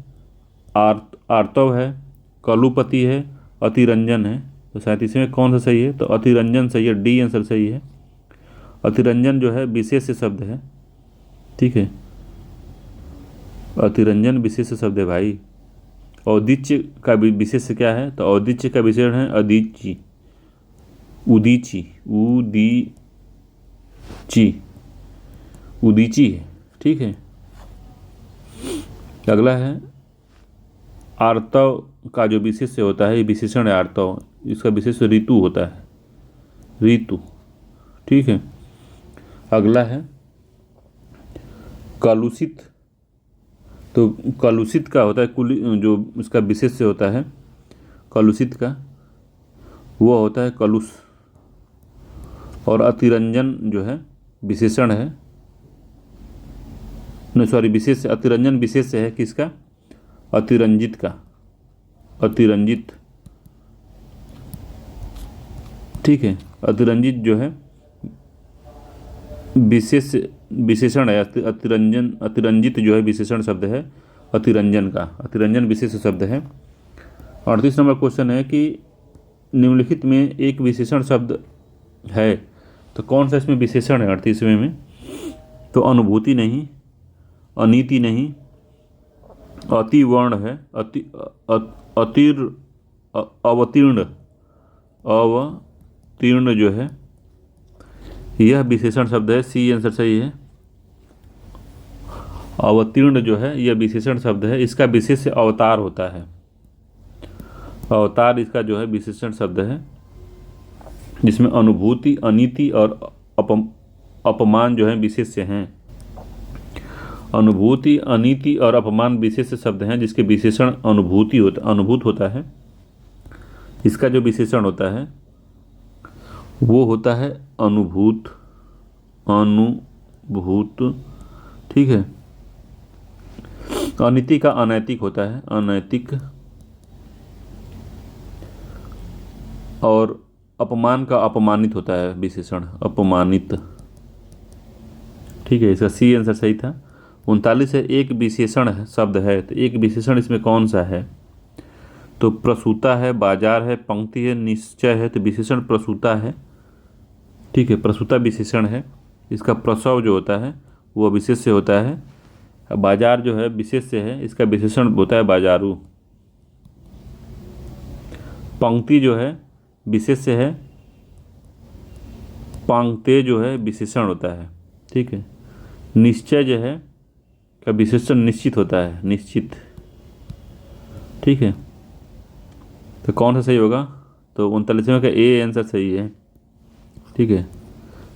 Speaker 1: आर्तव है, कलुपति है, अतिरंजन है। तो 37वें कौन सा सही है? तो अतिरंजन सही है, डी आंसर सही है। अतिरंजन जो है विशेष शब्द है, ठीक है, अतिरंजन विशेष शब्द है भाई। औदिच्य का विशेष क्या है? तो औदिच्य का विशेषण है अदिचि, उदीची, उदीची, उदीची है, ठीक है। अगला है आर्तव का जो विशेष्य होता है, ये विशेषण है आर्तव, इसका विशेष्य ऋतु होता है, ऋतु, ठीक है। अगला है कलुषित, तो कलुषित का होता है जो इसका विशेष्य होता है कलुषित का, वो होता है कलुष। और अतिरंजन जो है विशेषण है, नहीं सॉरी विशेष, अतिरंजन विशेष है किसका, अतिरंजित का, अतिरंजित, ठीक है। अतिरंजित जो है विशेषण है, अतिरंजित जो है विशेषण शब्द है अतिरंजन का, अतिरंजन विशेष शब्द है। 38 नंबर क्वेश्चन है कि निम्नलिखित में एक विशेषण शब्द है, तो कौन सा इसमें विशेषण है 38वें में, तो अनुभूति नहीं, अनीति नहीं, अतिवर्ण है, अवतीर्ण, अवतीर्ण जो है यह विशेषण शब्द है, सी आंसर सही है। अवतीर्ण जो है यह विशेषण शब्द है, इसका विशेष्य अवतार होता है, अवतार इसका जो है विशेषण शब्द है, जिसमें अनुभूति, अनीति और अपमान जो है विशेष्य हैं। अनुभूति, अनीति और अपमान विशेष शब्द हैं, जिसके विशेषण अनुभूत होता है। इसका जो विशेषण होता है वो होता है अनुभूत, ठीक है। अनीति का अनैतिक होता है, अनैतिक। और अपमान का अपमानित होता है विशेषण, अपमानित, ठीक है। इसका सी आंसर सही था। 39 है एक विशेषण शब्द है, तो एक विशेषण इसमें कौन सा है, तो प्रसूता है, बाजार है, पंक्ति है, निश्चय है, तो विशेषण प्रसूता है, ठीक है। प्रसूता विशेषण है, इसका प्रसव जो होता है वो विशेष्य होता है। बाजार जो है विशेष्य है, इसका विशेषण होता है बाजारू। पंक्ति जो है विशेष्य है, पांगते जो है विशेषण होता है, ठीक है। निश्चय जो है का विशेषण निश्चित होता है, निश्चित, ठीक है। तो कौन सा सही होगा, तो 39वें का ए आंसर सही है, ठीक है।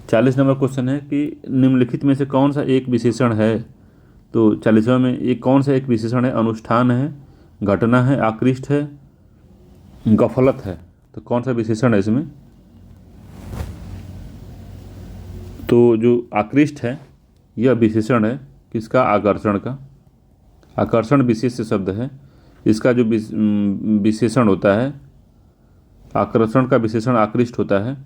Speaker 1: 40 नंबर क्वेश्चन है कि निम्नलिखित में से कौन सा एक विशेषण है, तो 40वें में एक कौन सा एक विशेषण है, अनुष्ठान है, घटना है, आकृष्ट है, गफलत है, तो कौन सा विशेषण है इसमें, तो जो आकृष्ट है यह विशेषण है किसका, आकर्षण का। आकर्षण विशेष शब्द है, इसका जो विशेषण होता है, आकर्षण का विशेषण आकृष्ट होता है।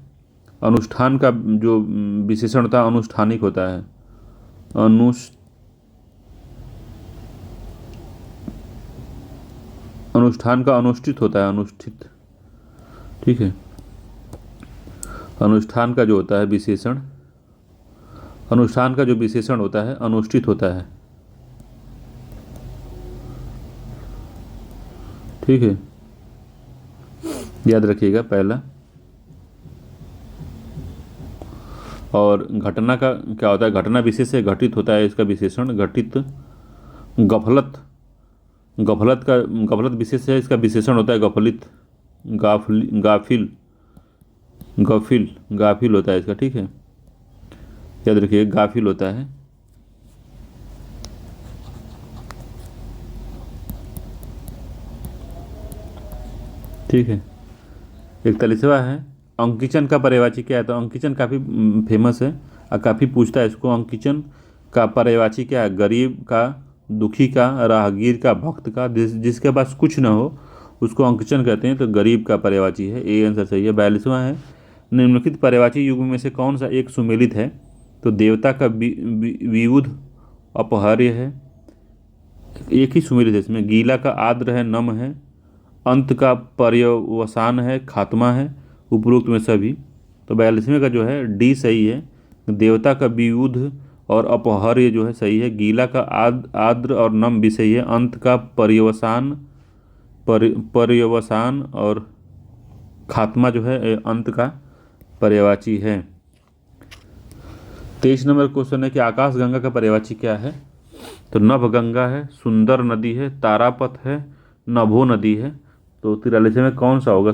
Speaker 1: अनुष्ठान का जो विशेषण होता है अनुष्ठानिक होता है, अनुष्ठान का अनुष्ठित होता है, अनुष्ठित, ठीक है। अनुष्ठान का जो होता है विशेषण, अनुष्ठान का जो विशेषण होता है अनुष्ठित होता है, ठीक है, याद रखिएगा पहला। और घटना का क्या होता है, घटना विशेष है, घटित होता है इसका विशेषण, घटित। गफलत, गफलत विशेष है, इसका विशेषण होता है गफलित, गाफिल होता है इसका, ठीक है, याद रखिए गाफिल होता है। ठीक है। 41वां है अंकिचन का पर्यायवाची क्या है, तो अंकिचन काफ़ी फेमस है और काफ़ी पूछता है इसको। अंकिचन का पर्यायवाची क्या है, गरीब का, दुखी का, राहगीर का, भक्त का, जिसके पास कुछ न हो उसको अंकिचन कहते हैं, तो गरीब का पर्यायवाची है, ए आंसर सही है। 42वां है निम्नलिखित पर्यायवाची युग्म में से कौन सा एक सुमेलित है, तो देवता का विवुध अपहार्य है, एक ही सुमेलित है इसमें। गीला का आर्द्र है, नम है, अंत का पर्यवसान है, खात्मा है, उपरोक्त में सभी। तो 42वें का जो है डी सही है, देवता का विवुध और अपहार्य जो है सही है, गीला का आर्द्र और नम भी सही है, अंत का पर्यवसान और खात्मा जो है अंत का पर्यायवाची है। 23 नंबर क्वेश्चन है कि आकाशगंगा का पर्यायवाची क्या है। तो नभगंगा है, सुंदर नदी है, तारापथ है, नभो नदी है। तो 43वें में कौन सा होगा।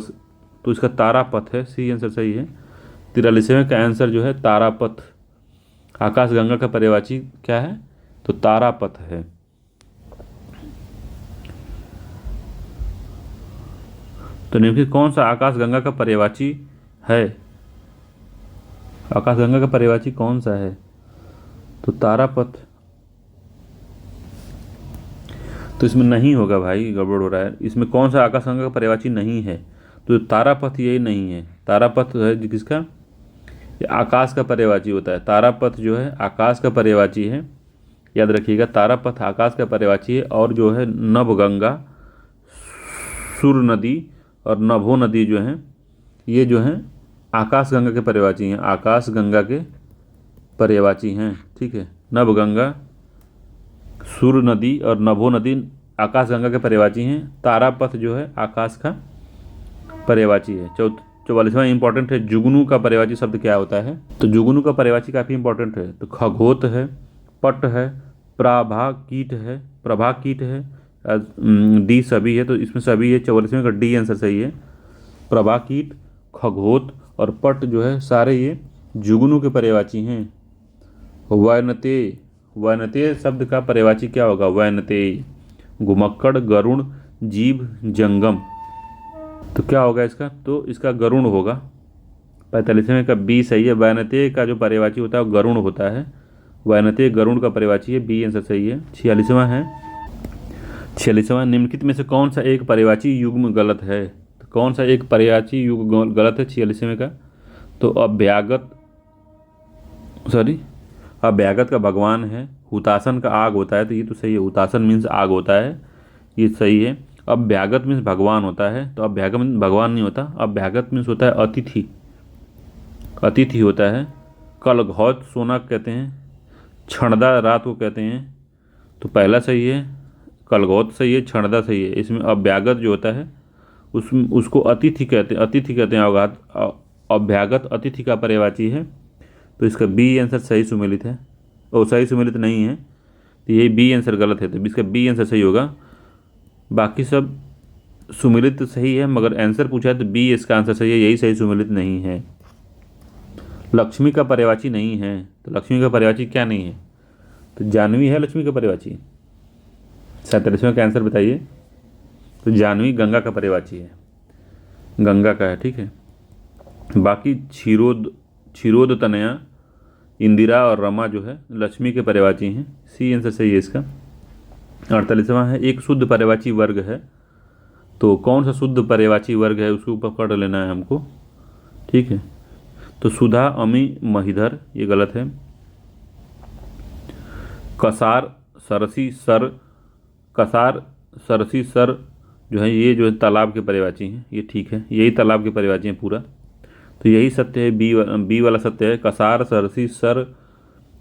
Speaker 1: तो इसका तारापथ है, सी आंसर सही है। 43वें का आंसर जो है तारापथ। आकाशगंगा का पर्यायवाची क्या है। तो तारापथ है। तो निम्नलिखित कौन सा आकाशगंगा का पर्यायवाची है। आकाशगंगा का पर्यायवाची कौन सा है। तो तारापथ। तो इसमें नहीं होगा भाई, गड़बड़ हो रहा है। इसमें कौन सा आकाशगंगा का पर्यायवाची नहीं है। तो तारापथ यही नहीं है। तारापथ है जो किसका, ये आकाश का पर्यायवाची होता है। तारापथ जो है आकाश का पर्यायवाची है, याद रखिएगा। तारापथ आकाश का पर्यायवाची है। और जो है नभगंगा, सुर नदी और नभो नदी जो हैं ये जो हैं आकाशगंगा के पर्यायवाची हैं। आकाशगंगा के पर्यायवाची हैं, ठीक है। नभगंगा, सुर नदी और नभो नदी आकाशगंगा के पर्यायवाची हैं। तारापथ जो है आकाश का पर्यायवाची है। 44वां इंपॉर्टेंट है, जुगनू का पर्यायवाची शब्द क्या होता है। तो जुगनू का पर्यायवाची काफ़ी इंपॉर्टेंट है। तो खगोत है, पट है, प्रभाकीट है, प्रभाकीट है, डी सभी है। तो इसमें सभी है। 44वें का डी आंसर सही है। प्रभाकीट, खगोत और पट जो है सारे ये जुगनू के पर्यायवाची हैं। वैनते, वैनते शब्द का पर्यायवाची क्या होगा। वैनते, घुमक्कड़, गरुण, जीव, जंगम। तो क्या होगा इसका। तो इसका गरुण होगा। 45वें का बी सही है। वैनते का जो पर्यायवाची होता है वो गरुण होता है। वैनते गरुण का पर्यायवाची है, बी आंसर सही है। 46वां है। 46वां, निम्नलिखित में से कौन सा एक पर्यायवाची युग्म गलत है। तो कौन सा एक पर्यायवाची युग्म गलत है 46वें का। तो अभ्यागत का भगवान है। हुतासन का आग होता है, तो ये तो सही है। हुतासन मीन्स आग होता है, ये सही है। अभ्यागत मीन्स भगवान होता है, तो अभ्यागत मीन्स भगवान नहीं होता। अभ्यागत मीन्स होता है अतिथि, अतिथि होता है। कलघौत सोना कहते हैं, क्षणदा रात को कहते हैं। तो पहला सही है, कलघौत सही है, क्षणदा सही है। इसमें अभ्यागत जो होता है उसको अतिथि कहते हैं, अतिथि कहते हैं। अवगात अभ्यागत अतिथि का पर्यायवाची है। तो इसका बी आंसर सही सुमेलित है। और सही सुमेलित नहीं है, तो यही बी आंसर गलत है। तो इसका बी आंसर सही होगा। बाकी सब सुमेलित सही है, मगर आंसर पूछा है तो बी इसका आंसर सही है, यही सही सुमेलित नहीं है। लक्ष्मी का पर्यायवाची नहीं है। तो लक्ष्मी का पर्यायवाची क्या नहीं है। तो जानवी है लक्ष्मी का पर्यायवाची। 47वें का आंसर बताइए। तो जानवी गंगा का पर्यायवाची है, गंगा का है, ठीक है। बाकी क्षीरोद तनया, इंदिरा और रमा जो है लक्ष्मी के पर्यायवाची हैं, सी आंसर सही है इसका। 48वां है, एक शुद्ध पर्यायवाची वर्ग है। तो कौन सा शुद्ध पर्यायवाची वर्ग है उसको पकड़ लेना है हमको, ठीक है। तो सुधा, अमी, महिधर ये गलत है। कसार, सरसी, सर, कसार, सरसी, सर जो है ये जो है तालाब के पर्यायवाची हैं, ये ठीक है। यही तालाब के पर्यायवाची हैं पूरा। तो यही सत्य है, बी वाला सत्य है। कसार, सरसी, सर,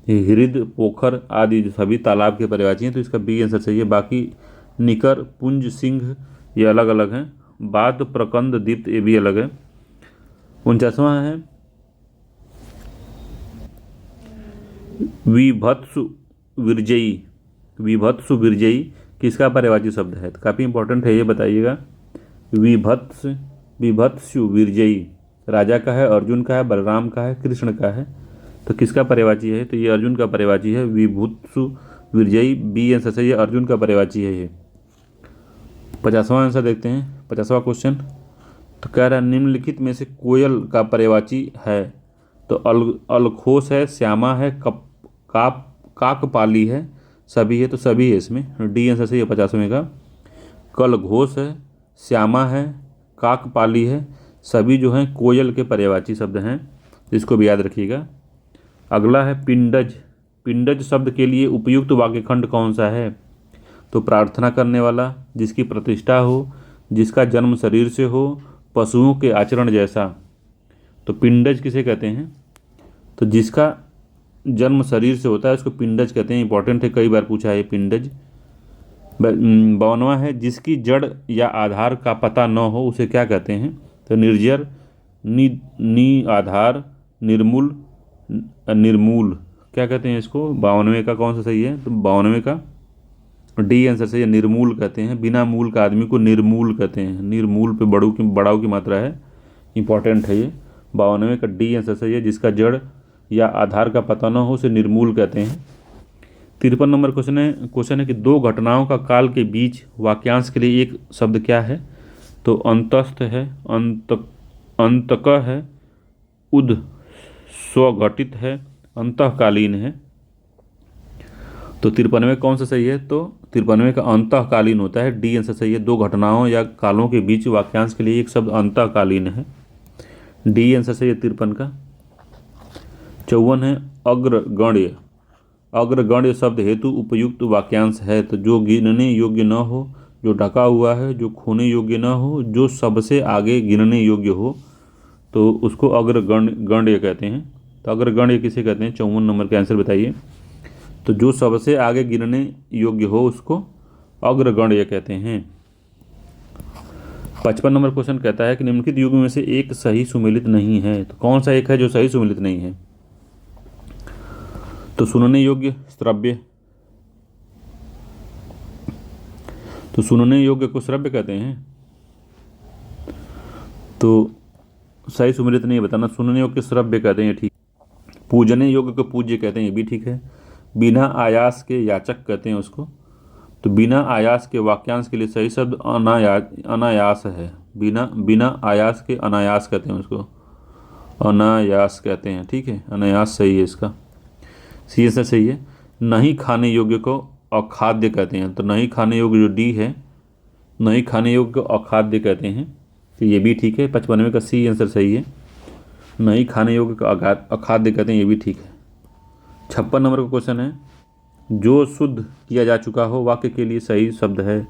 Speaker 1: हृद, पोखर आदि सभी तालाब के पर्यायवाची हैं। तो इसका बी आंसर सही है। बाकी निकर, पुंज, सिंह ये अलग अलग हैं। बाद, प्रकंद, दीप्त ये भी अलग है। 49वां है, विभत्सु विरजयी। विभत्सु विरजयी किसका पर्यायवाची शब्द है। तो काफ़ी इंपॉर्टेंट है, ये बताइएगा। विभत्सु विरजयी राजा का है, अर्जुन का है, बलराम का है, कृष्ण का है। तो किसका पर्यायवाची है। तो ये अर्जुन का पर्यायवाची है। विभुत्सु विरजयी, बी आंसर सही है, अर्जुन का पर्यायवाची है ये। 50वां आंसर देखते हैं। 50वां क्वेश्चन तो कह रहा है निम्नलिखित में से कोयल का पर्यायवाची है। तो अलखोस है, श्यामा है, काकपाली है, सभी है। तो सभी है इसमें, डी आंसर सही है 50वें का। कलघोष है, श्यामा है, काकपाली है, सभी जो हैं कोयल के पर्यायवाची शब्द हैं, इसको भी याद रखिएगा। अगला है पिंडज। पिंडज शब्द के लिए उपयुक्त वाक्यखंड कौन सा है। तो प्रार्थना करने वाला, जिसकी प्रतिष्ठा हो, जिसका जन्म शरीर से हो, पशुओं के आचरण जैसा। तो पिंडज किसे कहते हैं। तो जिसका जन्म शरीर से होता है उसको पिंडज कहते हैं। इंपॉर्टेंट है, कई बार पूछा है पिंडज। 52वां है, जिसकी जड़ या आधार का पता न हो उसे क्या कहते हैं। तो निर्जर, नी आधार, निर्मूल, निर्मूल क्या कहते हैं इसको, 52वें का कौन सा सही है, तो 52वें का डी आंसर सही है, निर्मूल कहते हैं। बिना मूल का आदमी को निर्मूल कहते हैं। निर्मूल पे बड़ाऊ की मात्रा है, इंपॉर्टेंट है ये। 52वें का डी आंसर सही है, जिसका जड़ या आधार का पता न हो उसे निर्मूल कहते हैं। 53 नंबर क्वेश्चन है कि दो घटनाओं का काल के बीच वाक्यांश के लिए एक शब्द क्या है, तो अंतस्थ है, अंतकः है, उद स्वघटित है, अंतःकालीन है। तो 53वें कौन सा सही है, तो 53वें का अंतःकालीन होता है, डी आंसर सही है। दो घटनाओं या कालों के बीच वाक्यांश के लिए एक शब्द अंतःकालीन है, डी आंसर सही है 53 का। 54 है अग्रगण्य। अग्रगण्य शब्द हेतु उपयुक्त वाक्यांश है, तो जो गिनने योग्य न हो, जो ढका हुआ है, जो खोने योग्य न हो, जो सबसे आगे गिनने योग्य हो, तो उसको अग्रगण्य कहते हैं। तो अग्रगण्य किसे कहते हैं, 54 नंबर का आंसर बताइए। तो जो सबसे आगे गिनने योग्य हो उसको अग्रगण्य कहते हैं। 55 नंबर क्वेश्चन कहता है कि निम्नलिखित युग्म में से एक सही सुमेलित नहीं है, तो कौन सा एक है जो सही सुमेलित नहीं है, तो सुनने योग्य, श्रव्य। तो सुनने योग्य को श्रव्य कहते हैं, तो सही सुमेलित नहीं बताना, सुनने योग्य श्रव्य कहते हैं, ठीक। पूजने योग्य को पूज्य कहते हैं, ये भी ठीक है। बिना आयास के याचक कहते हैं उसको, तो बिना आयास के वाक्यांश के लिए सही शब्द अनायास है। बिना आयास के अनायास कहते हैं उसको, अनायास कहते हैं, ठीक है, अनायास सही है इसका, सी आंसर सही है। नहीं खाने योग्य को अखाद्य कहते हैं, तो नहीं खाने योग्य जो डी है, नहीं खाने योग्य को अखाद्य कहते हैं, तो ये भी ठीक है। 55वें का सी आंसर सही है, नहीं खाने योग्य को अखाद्य कहते हैं, ये भी ठीक है। 56 नंबर का क्वेश्चन है जो शुद्ध किया जा चुका हो वाक्य के लिए सही शब्द है,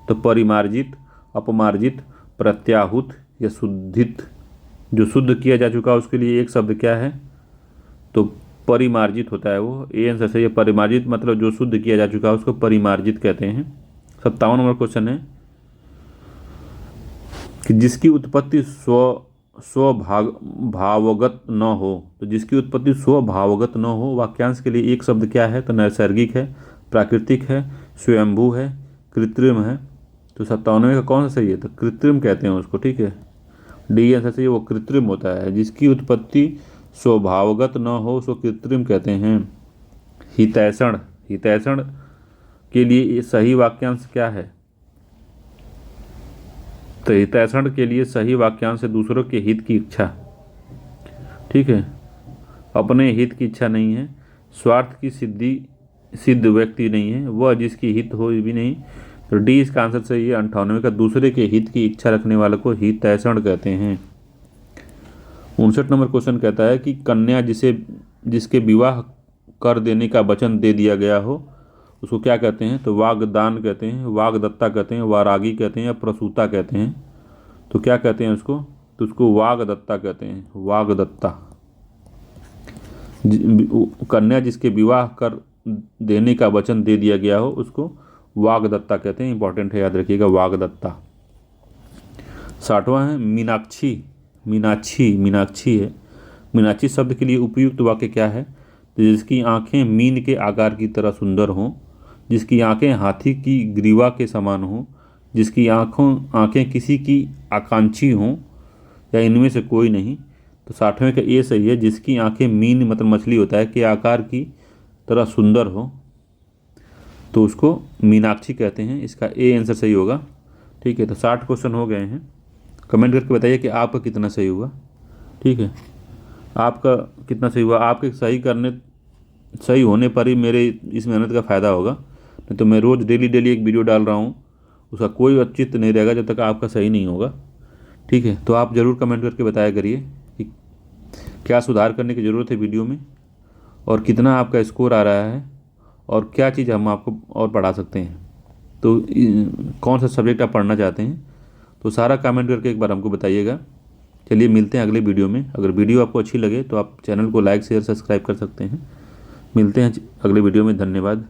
Speaker 1: तो परिमार्जित, अपमार्जित, प्रत्याहुत या शुद्धित। जो शुद्ध किया जा चुका है उसके लिए एक शब्द क्या है, तो परिमार्जित होता है वो, ए आंसर सही है। परिमार्जित मतलब जो शुद्ध किया जा चुका है उसको परिमार्जित कहते हैं। 57 नंबर क्वेश्चन है कि जिसकी उत्पत्ति स्वभावगत न हो, तो जिसकी उत्पत्ति स्वभावगत न हो वाक्यांश के लिए एक शब्द क्या है, तो नैसर्गिक है, प्राकृतिक है, स्वयंभू है, कृत्रिम है। तो 57वें का कौन सा सही है, तो कृत्रिम कहते हैं उसको, ठीक है, डी आंसर सही है, वो कृत्रिम होता है। जिसकी उत्पत्ति स्वभावगत न हो उसको कृत्रिम कहते हैं। हितैषण, हितैषण के लिए सही वाक्यांश क्या है, तो हितैषण के लिए सही वाक्यांश है दूसरों के हित की इच्छा, ठीक है, अपने हित की इच्छा नहीं है, स्वार्थ की सिद्ध व्यक्ति नहीं है, वह जिसकी हित हो भी नहीं, तो डी इसका आंसर सही है। 58वें का दूसरे के हित की इच्छा रखने वाले को हितैषण कहते हैं। 59 नंबर क्वेश्चन कहता है कि कन्या जिसके विवाह कर देने का वचन दे दिया गया हो उसको क्या कहते हैं, तो वागदान कहते हैं, वागदत्ता कहते हैं, वारागी कहते हैं या प्रसूता कहते हैं। तो क्या कहते हैं उसको, तो उसको वागदत्ता कहते हैं, वागदत्ता। कन्या जिसके विवाह कर देने का वचन दे दिया गया हो उसको वागदत्ता कहते हैं, इंपॉर्टेंट है, याद रखिएगा, वागदत्ता। 60वां है मीनाक्षी। मीनाक्षी है। मीनाक्षी शब्द के लिए उपयुक्त वाक्य क्या है, तो जिसकी आंखें मीन के आकार की तरह सुंदर हों, जिसकी आंखें हाथी की ग्रीवा के समान हों, जिसकी आंखें किसी की आकांक्षी हों, या इनमें से कोई नहीं। तो 60वें का ए सही है, जिसकी आंखें मीन मतलब मछली होता है के आकार की तरह सुंदर हो, तो उसको मीनाक्षी कहते हैं, इसका ए आंसर सही होगा, ठीक है। तो 60 क्वेश्चन हो गए हैं। कमेंट करके बताइए कि आपका कितना सही हुआ, ठीक है, आपका कितना सही हुआ। आपके सही होने पर ही मेरे इस मेहनत का फ़ायदा होगा, नहीं तो मैं रोज़ डेली एक वीडियो डाल रहा हूँ, उसका कोई औचित्य नहीं रहेगा जब तक आपका सही नहीं होगा, ठीक है। तो आप ज़रूर कमेंट करके बताया करिए कि क्या सुधार करने की ज़रूरत है वीडियो में, और कितना आपका स्कोर आ रहा है, और क्या चीज़ हम आपको और पढ़ा सकते हैं, तो कौन सा सब्जेक्ट आप पढ़ना चाहते हैं, तो सारा कमेंट करके एक बार हमको बताइएगा। चलिए मिलते हैं अगले वीडियो में। अगर वीडियो आपको अच्छी लगे तो आप चैनल को लाइक शेयर सब्सक्राइब कर सकते हैं। मिलते हैं अगले वीडियो में, धन्यवाद।